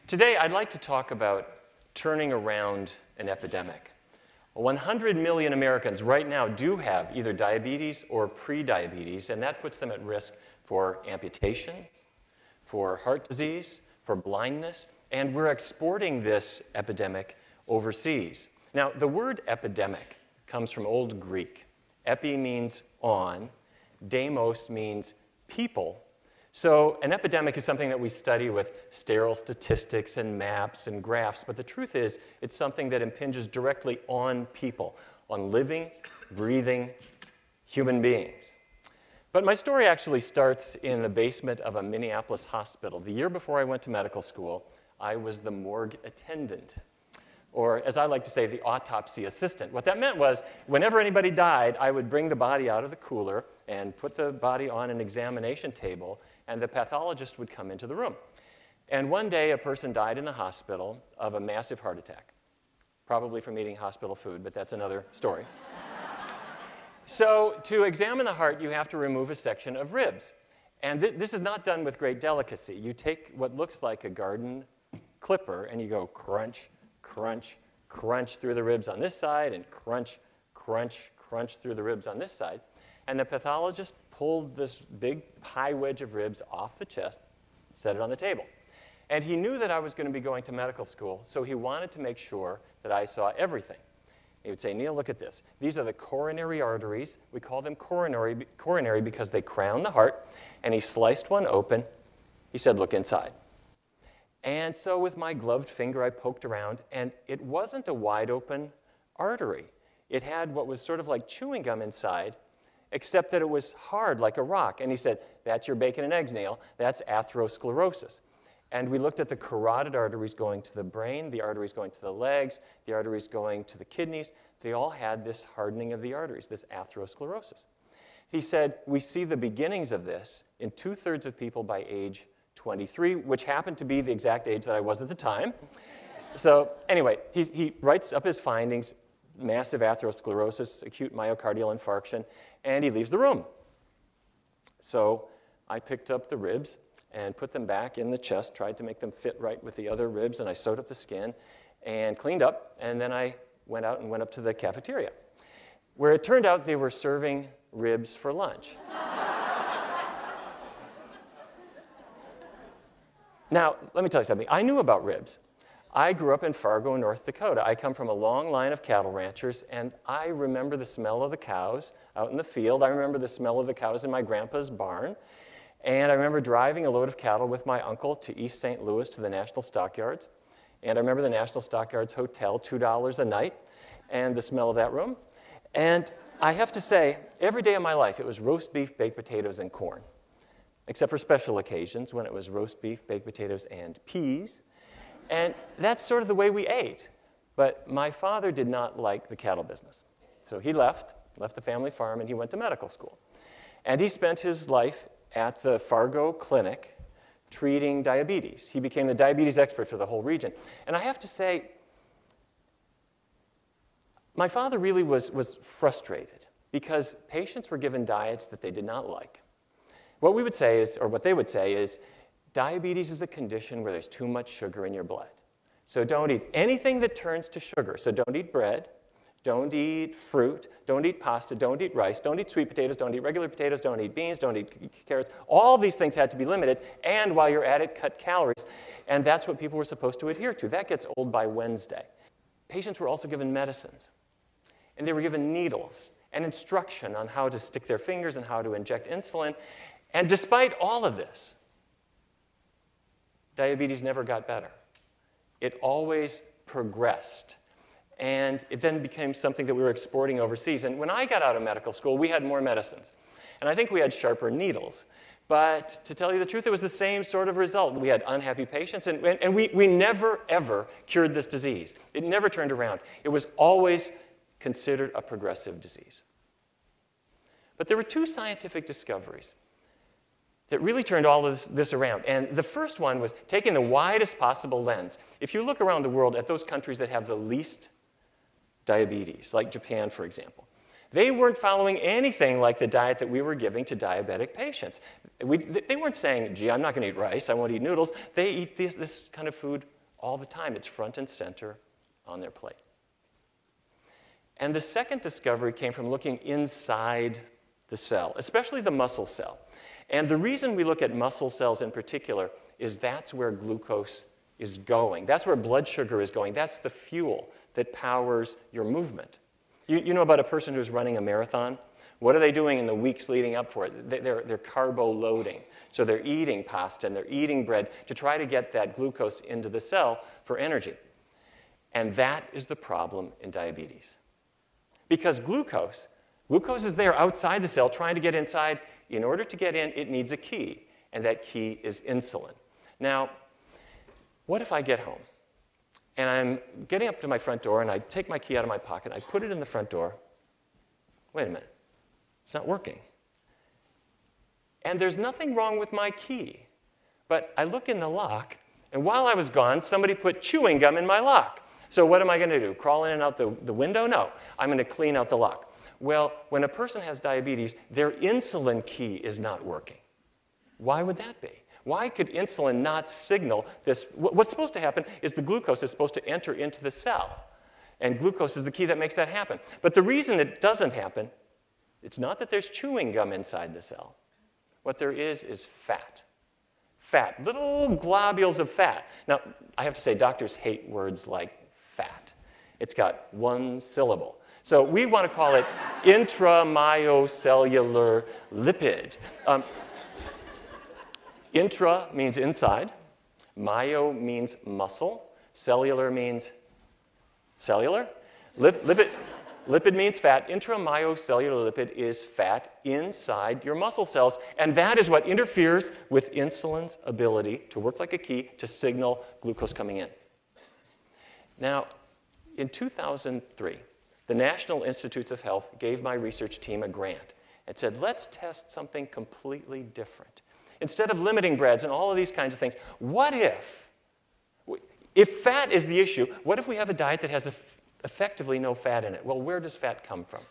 Today, I'd like to talk about turning around an epidemic. 100 million Americans right now do have either diabetes or prediabetes, and that puts them at risk for amputations, for heart disease, for blindness, and we're exporting this epidemic overseas. Now, the word epidemic comes from Old Greek. Epi means on, demos means people. So an epidemic is something that we study with sterile statistics and maps and graphs, but the truth is it's something that impinges directly on people, on living, breathing human beings. But my story actually starts in the basement of a Minneapolis hospital. The year before I went to medical school, I was the morgue attendant, or as I like to say, the autopsy assistant. What that meant was whenever anybody died, I would bring the body out of the cooler and put the body on an examination table, and the pathologist would come into the room. And one day, a person died in the hospital of a massive heart attack, probably from eating hospital food, but that's another story. So to examine the heart, you have to remove a section of ribs. And this is not done with great delicacy. You take what looks like a garden clipper, and you go crunch, crunch, crunch through the ribs on this side, and crunch, crunch, crunch through the ribs on this side. And the pathologist pulled this big pie wedge of ribs off the chest, set it on the table. And he knew that I was going to be going to medical school, so he wanted to make sure that I saw everything. He would say, Neil, look at this. These are the coronary arteries. We call them coronary because they crown the heart. And he sliced one open. He said, look inside. And so with my gloved finger, I poked around, and it wasn't a wide open artery. It had what was sort of like chewing gum inside, except that it was hard like a rock. And he said, that's your bacon and eggs, Neil. That's atherosclerosis. And we looked at the carotid arteries going to the brain, the arteries going to the legs, the arteries going to the kidneys. They all had this hardening of the arteries, this atherosclerosis. He said, we see the beginnings of this in 2/3 of people by age 23, which happened to be the exact age that I was at the time. So anyway, he writes up his findings, massive atherosclerosis, acute myocardial infarction, and he leaves the room. So I picked up the ribs and put them back in the chest, tried to make them fit right with the other ribs, and I sewed up the skin and cleaned up, and then I went out and went up to the cafeteria, where it turned out they were serving ribs for lunch. Now, let me tell you something. I knew about ribs. I grew up in Fargo, North Dakota. I come from a long line of cattle ranchers, and I remember the smell of the cows out in the field. I remember the smell of the cows in my grandpa's barn. And I remember driving a load of cattle with my uncle to East St. Louis to the National Stockyards. And I remember the National Stockyards Hotel, $2 a night, and the smell of that room. And I have to say, every day of my life, it was roast beef, baked potatoes, and corn, except for special occasions when it was roast beef, baked potatoes, and peas. And that's sort of the way we ate. But my father did not like the cattle business. So he left the family farm, and he went to medical school. And he spent his life at the Fargo Clinic treating diabetes. He became the diabetes expert for the whole region. And I have to say, my father really was frustrated because patients were given diets that they did not like. What we would say is, or what they would say is, diabetes is a condition where there's too much sugar in your blood. So don't eat anything that turns to sugar. So don't eat bread. Don't eat fruit, don't eat pasta, don't eat rice, don't eat sweet potatoes, don't eat regular potatoes, don't eat beans, don't eat carrots. All these things had to be limited, and while you're at it, cut calories. And that's what people were supposed to adhere to. That gets old by Wednesday. Patients were also given medicines, and they were given needles and instruction on how to stick their fingers and how to inject insulin. And despite all of this, diabetes never got better. It always progressed. And it then became something that we were exporting overseas. And when I got out of medical school, we had more medicines. And I think we had sharper needles. But to tell you the truth, it was the same sort of result. We had unhappy patients, and we never, ever cured this disease. It never turned around. It was always considered a progressive disease. But there were two scientific discoveries that really turned all of this around. And the first one was taking the widest possible lens. If you look around the world at those countries that have the least diabetes, like Japan, for example, they weren't following anything like the diet that we were giving to diabetic patients. They weren't saying, gee, I'm not going to eat rice, I won't eat noodles. They eat this kind of food all the time. It's front and center on their plate. And the second discovery came from looking inside the cell, especially the muscle cell. And the reason we look at muscle cells in particular is that's where glucose is going. That's where blood sugar is going. That's the fuel that powers your movement. You know about a person who's running a marathon? What are they doing in the weeks leading up for it? They're carbo-loading. So they're eating pasta and they're eating bread to try to get that glucose into the cell for energy. And that is the problem in diabetes. Because glucose is there outside the cell trying to get inside. In order to get in, it needs a key, and that key is insulin. Now, what if I get home, and I'm getting up to my front door, and I take my key out of my pocket, I put it in the front door. Wait a minute. It's not working. And there's nothing wrong with my key. But I look in the lock, and while I was gone, somebody put chewing gum in my lock. So what am I going to do? Crawl in and out the window? No. I'm going to clean out the lock. Well, when a person has diabetes, their insulin key is not working. Why would that be? Why could insulin not signal this? What's supposed to happen is the glucose is supposed to enter into the cell. And glucose is the key that makes that happen. But the reason it doesn't happen, it's not that there's chewing gum inside the cell. What there is fat. Fat, little globules of fat. Now, I have to say, doctors hate words like fat. It's got one syllable. So we want to call it intramyocellular lipid. Intra means inside. Myo means muscle. Cellular means cellular. Lipid means fat. Intramyocellular lipid is fat inside your muscle cells. And that is what interferes with insulin's ability to work like a key to signal glucose coming in. Now, in 2003, the National Institutes of Health gave my research team a grant and said, let's test something completely different. Instead of limiting breads and all of these kinds of things, what if fat is the issue, what if we have a diet that has effectively no fat in it? Well, where does fat come from?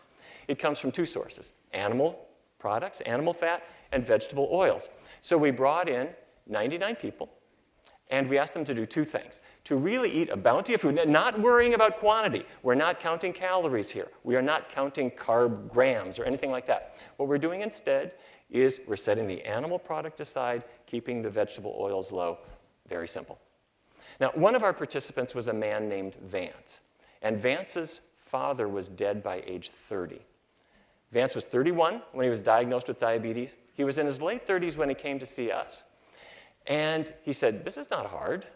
It comes from two sources, animal products, animal fat, and vegetable oils. So we brought in 99 people, and we asked them to do two things. To really eat a bounty of food, not worrying about quantity. We're not counting calories here. We are not counting carb grams or anything like that. What we're doing instead is we're setting the animal product aside, keeping the vegetable oils low. Very simple. Now, one of our participants was a man named Vance. And Vance's father was dead by age 30. Vance was 31 when he was diagnosed with diabetes. He was in his late 30s when he came to see us. And he said, this is not hard.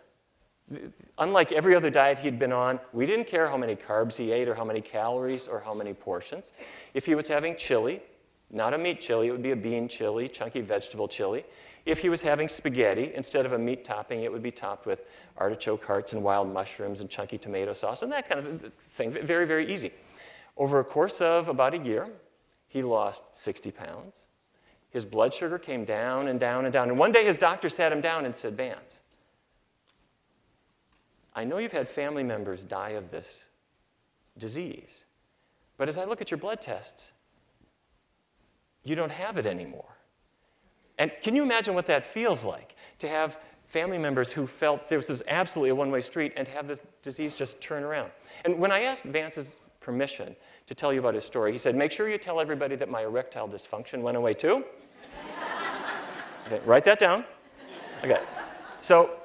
Unlike every other diet he'd been on, we didn't care how many carbs he ate or how many calories or how many portions. If he was having chili, not a meat chili, it would be a bean chili, chunky vegetable chili. If he was having spaghetti, instead of a meat topping, it would be topped with artichoke hearts and wild mushrooms and chunky tomato sauce and that kind of thing. Very, very easy. Over a course of about a year, he lost 60 pounds. His blood sugar came down and down and down. And one day his doctor sat him down and said, Vance, I know you've had family members die of this disease, but as I look at your blood tests, you don't have it anymore. And can you imagine what that feels like, to have family members who felt this was absolutely a one-way street and to have this disease just turn around? And when I asked Vance's permission to tell you about his story, he said, make sure you tell everybody that my erectile dysfunction went away too. Okay, write that down. Okay. So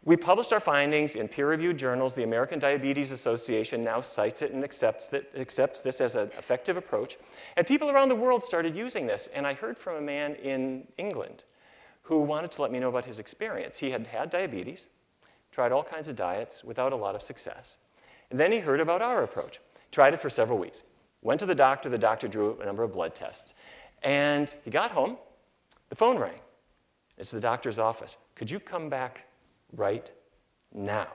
we published our findings in peer-reviewed journals. The American Diabetes Association now cites it and accepts this as an effective approach. And people around the world started using this. And I heard from a man in England who wanted to let me know about his experience. He had had diabetes, tried all kinds of diets without a lot of success. And then he heard about our approach, tried it for several weeks, went to the doctor drew a number of blood tests. And he got home, the phone rang. It's the doctor's office. Could you come back right now?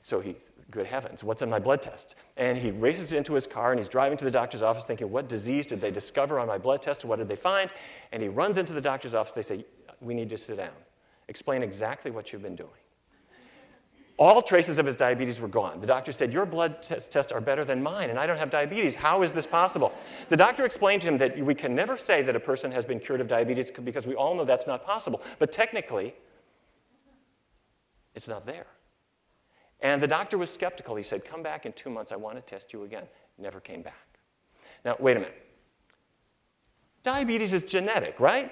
So good heavens, what's in my blood tests? And he races into his car and he's driving to the doctor's office thinking, what disease did they discover on my blood test? What did they find? And he runs into the doctor's office. They say, we need you to sit down. Explain exactly what you've been doing. All traces of his diabetes were gone. The doctor said, your blood tests are better than mine, and I don't have diabetes. How is this possible? The doctor explained to him that we can never say that a person has been cured of diabetes because we all know that's not possible. But technically, It's not there. And the doctor was skeptical. He said, come back in 2 months. I want to test you again. Never came back. Now, wait a minute. Diabetes is genetic, right?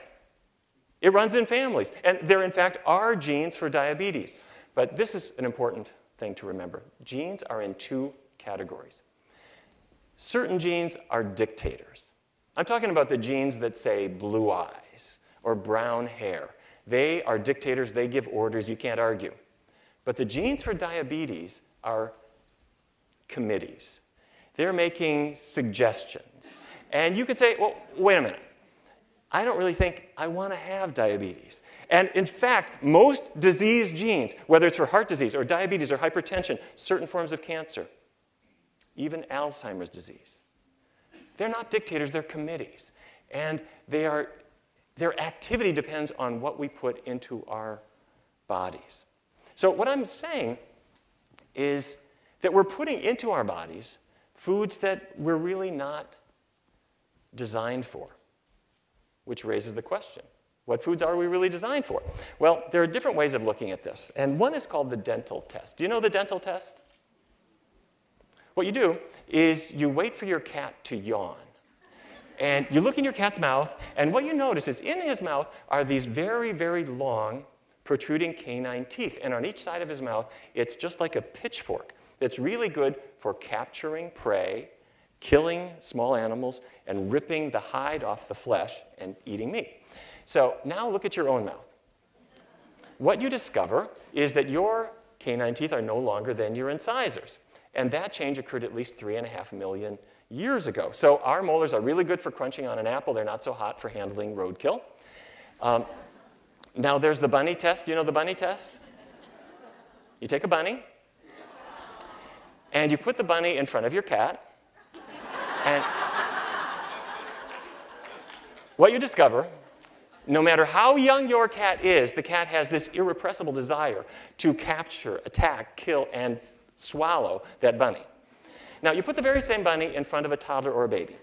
It runs in families. And there, in fact, are genes for diabetes. But this is an important thing to remember. Genes are in 2 categories. Certain genes are dictators. I'm talking about the genes that say blue eyes or brown hair. They are dictators. They give orders. You can't argue. But the genes for diabetes are committees. They're making suggestions. And you could say, well, wait a minute. I don't really think I want to have diabetes. And in fact, most disease genes, whether it's for heart disease or diabetes or hypertension, certain forms of cancer, even Alzheimer's disease, they're not dictators, they're committees. And their activity depends on what we put into our bodies. So what I'm saying is that we're putting into our bodies foods that we're really not designed for, which raises the question, what foods are we really designed for? Well, there are different ways of looking at this, and one is called the dental test. Do you know the dental test? What you do is you wait for your cat to yawn, and you look in your cat's mouth, and what you notice is in his mouth are these very, very long, protruding canine teeth, and on each side of his mouth, it's just like a pitchfork that's really good for capturing prey, killing small animals, and ripping the hide off the flesh and eating meat. So now look at your own mouth. What you discover is that your canine teeth are no longer than your incisors. And that change occurred at least 3.5 million years ago. So our molars are really good for crunching on an apple. They're not so hot for handling roadkill. Now there's the bunny test. Do you know the bunny test? You take a bunny, and you put the bunny in front of your cat. And what you discover, no matter how young your cat is, the cat has this irrepressible desire to capture, attack, kill, and swallow that bunny. Now, you put the very same bunny in front of a toddler or a baby.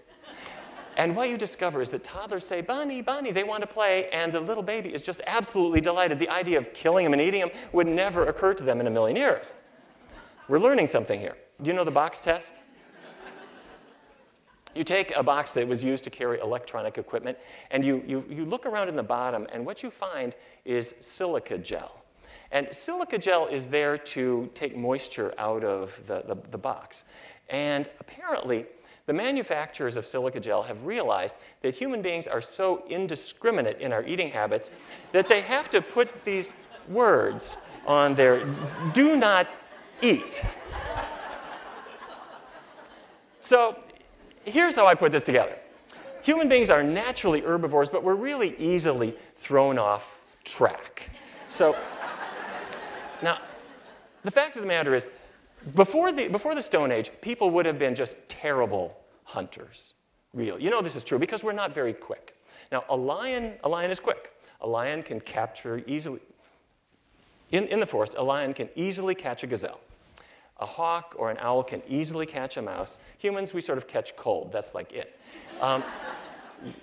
And what you discover is that toddlers say, bunny, bunny, they want to play, and the little baby is just absolutely delighted. The idea of killing him and eating him would never occur to them in a million years. We're learning something here. Do you know the box test? You take a box that was used to carry electronic equipment, and you look around in the bottom, and what you find is silica gel. And silica gel is there to take moisture out of the box. And apparently, the manufacturers of silica gel have realized that human beings are so indiscriminate in our eating habits that they have to put these words on their do not eat. So here's how I put this together. Human beings are naturally herbivores, but we're really easily thrown off track. So now, the fact of the matter is, before the Stone Age, people would have been just terrible hunters, really. You know this is true because we're not very quick. Now, a lion is quick. A lion can capture easily. In the forest, a lion can easily catch a gazelle. A hawk or an owl can easily catch a mouse. Humans, we sort of catch cold. That's like it.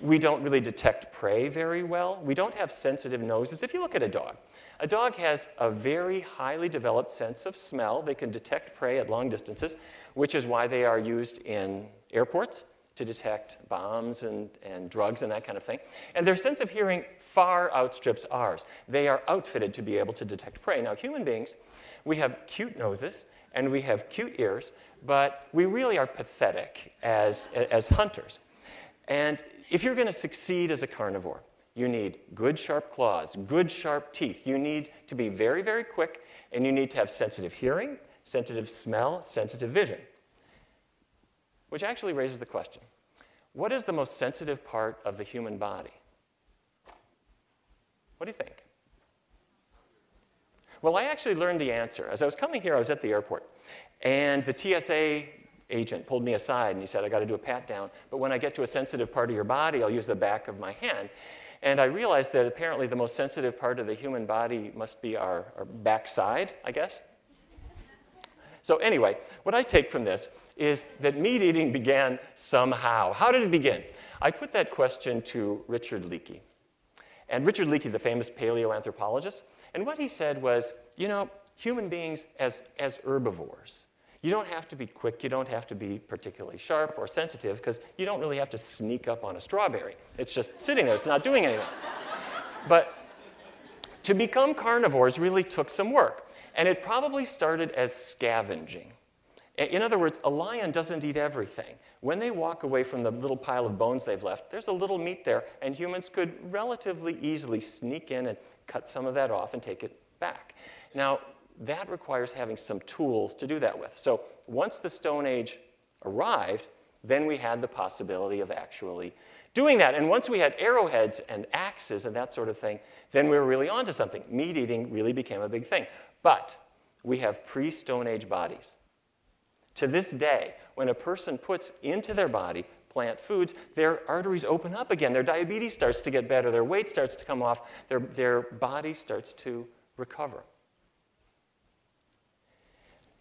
We don't really detect prey very well. We don't have sensitive noses. If you look at a dog has a very highly developed sense of smell. They can detect prey at long distances, which is why they are used in airports to detect bombs and drugs and that kind of thing. And their sense of hearing far outstrips ours. They are outfitted to be able to detect prey. Now, human beings, we have cute noses and we have cute ears, but we really are pathetic as hunters. And if you're going to succeed as a carnivore, you need good sharp claws, good sharp teeth. You need to be very, very quick, and you need to have sensitive hearing, sensitive smell, sensitive vision. Which actually raises the question, what is the most sensitive part of the human body? What do you think? Well, I actually learned the answer. As I was coming here, I was at the airport, and the TSA agent pulled me aside, and he said, I got to do a pat down, but when I get to a sensitive part of your body, I'll use the back of my hand. And I realized that apparently the most sensitive part of the human body must be our backside, I guess. So anyway, what I take from this is that meat eating began somehow. How did it begin? I put that question to Richard Leakey. And Richard Leakey, the famous paleoanthropologist, and what he said was, you know, human beings as herbivores. You don't have to be quick, you don't have to be particularly sharp or sensitive, because you don't really have to sneak up on a strawberry. It's just sitting there, it's not doing anything. But to become carnivores really took some work, and it probably started as scavenging. In other words, a lion doesn't eat everything. When they walk away from the little pile of bones they've left, there's a little meat there, and humans could relatively easily sneak in and cut some of that off and take it back. Now, that requires having some tools to do that with. So once the Stone Age arrived, then we had the possibility of actually doing that. And once we had arrowheads and axes and that sort of thing, then we were really onto something. Meat eating really became a big thing. But we have pre-Stone Age bodies. To this day, when a person puts into their body plant foods, their arteries open up again. Their diabetes starts to get better. Their weight starts to come off. Their body starts to recover.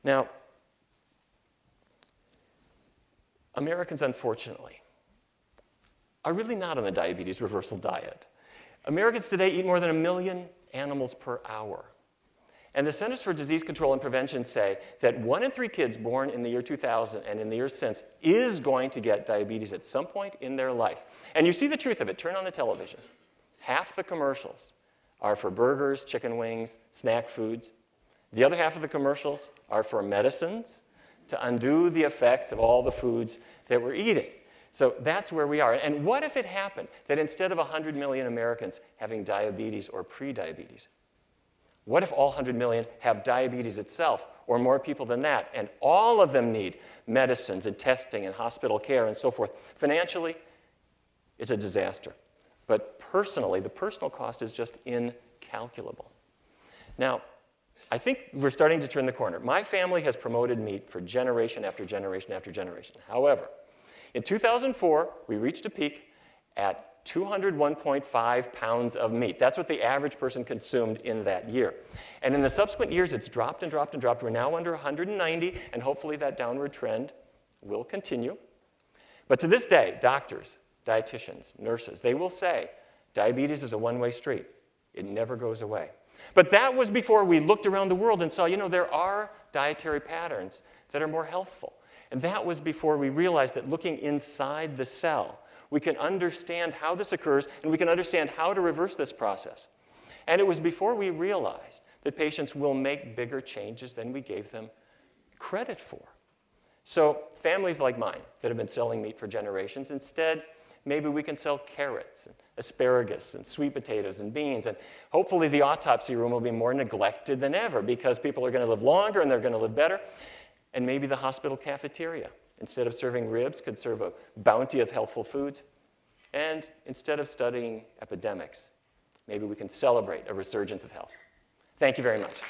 Now, Americans, unfortunately, are really not on the diabetes reversal diet. Americans today eat more than 1 million animals per hour. And the Centers for Disease Control and Prevention say that 1 in 3 kids born in the year 2000 and in the years since is going to get diabetes at some point in their life. And you see the truth of it. Turn on the television. Half the commercials are for burgers, chicken wings, snack foods. The other half of the commercials are for medicines to undo the effects of all the foods that we're eating. So that's where we are. And what if it happened that instead of 100 million Americans having diabetes or pre-diabetes, what if all 100 million have diabetes itself, or more people than that, and all of them need medicines and testing and hospital care and so forth? Financially, it's a disaster. But personally, the personal cost is just incalculable. Now, I think we're starting to turn the corner. My family has promoted meat for generation after generation after generation. However, in 2004, we reached a peak at 201.5 pounds of meat. That's what the average person consumed in that year. And in the subsequent years, it's dropped and dropped and dropped. We're now under 190, and hopefully that downward trend will continue. But to this day, doctors, dietitians, nurses, they will say diabetes is a one-way street. It never goes away. But that was before we looked around the world and saw, there are dietary patterns that are more healthful. And that was before we realized that looking inside the cell, we can understand how this occurs, and we can understand how to reverse this process. And it was before we realized that patients will make bigger changes than we gave them credit for. So families like mine that have been selling meat for generations, instead, maybe we can sell carrots and asparagus and sweet potatoes and beans. And hopefully the autopsy room will be more neglected than ever, because people are going to live longer and they're going to live better. And maybe the hospital cafeteria, instead of serving ribs, could serve a bounty of healthful foods. And instead of studying epidemics, maybe we can celebrate a resurgence of health. Thank you very much.